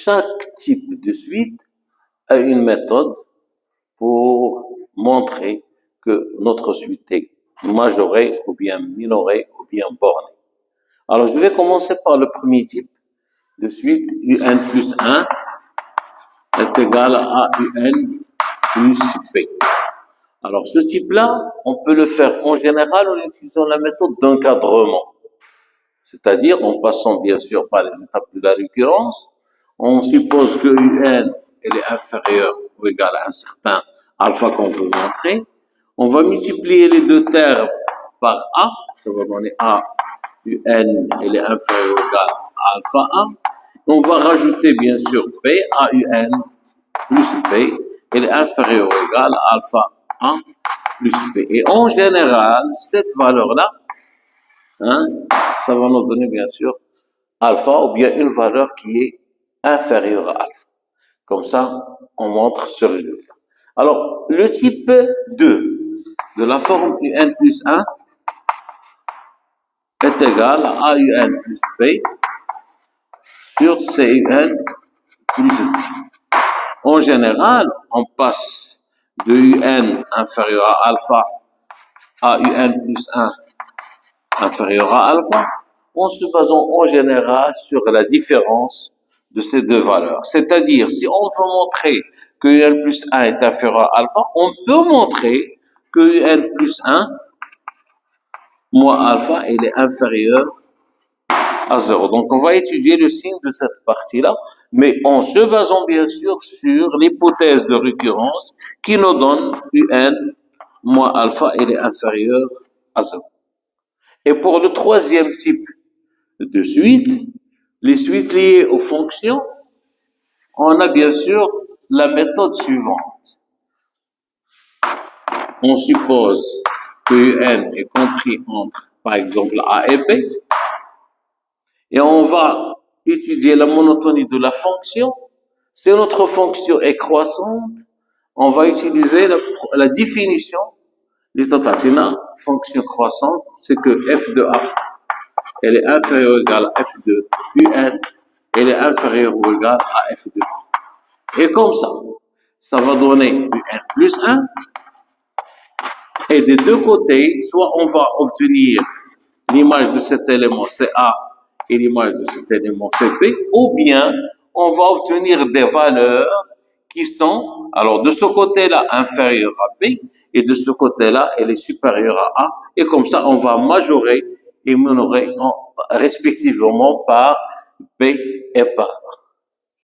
chaque type de suite a une méthode pour montrer que notre suite est majorée ou bien minorée ou bien bornée. Alors, je vais commencer par le premier type de suite. UN plus 1 est égal à UN plus P. Alors, ce type-là, on peut le faire en général en utilisant la méthode d'encadrement. C'est-à-dire en passant bien sûr par les étapes de la récurrence. On suppose que UN elle est inférieure ou égale à un certain alpha qu'on veut montrer. On va multiplier les deux termes par A, ça va donner A, UN elle est inférieure ou égale à alpha A. On va rajouter bien sûr P, AUN plus P, elle est inférieure ou égale à alpha A plus P. Et en général, cette valeur-là, ça va nous donner bien sûr alpha ou bien une valeur qui est inférieure à alpha. Comme ça, on montre ce résultat. Alors, le type 2 de la forme UN plus 1 est égal à AUN plus P sur CUN plus P. En général, on passe de UN inférieur à alpha à UN plus 1 inférieur à alpha, en se basant en général sur la différence de ces deux valeurs. C'est-à-dire, si on veut montrer que UN plus 1 est inférieur à alpha, on peut montrer que UN plus 1 moins alpha, il est inférieur à 0. Donc, on va étudier le signe de cette partie-là, mais en se basant bien sûr sur l'hypothèse de récurrence qui nous donne UN moins alpha, il est inférieur à 0. Et pour le troisième type de suite, les suites liées aux fonctions, on a bien sûr la méthode suivante. On suppose que UN est compris entre, par exemple, A et B, et on va étudier la monotonie de la fonction. Si notre fonction est croissante, on va utiliser la définition du total. C'est une fonction croissante, c'est que f de A, elle est inférieure ou égale à f de UN, elle est inférieure ou égale à f de A. Et comme ça va donner UN plus 1. Et des deux côtés, soit on va obtenir l'image de cet élément CA et l'image de cet élément CP, ou bien on va obtenir des valeurs qui sont, alors de ce côté-là, inférieures à P, et de ce côté-là, elle est supérieure à A, et comme ça, on va majorer et minorer respectivement par B et par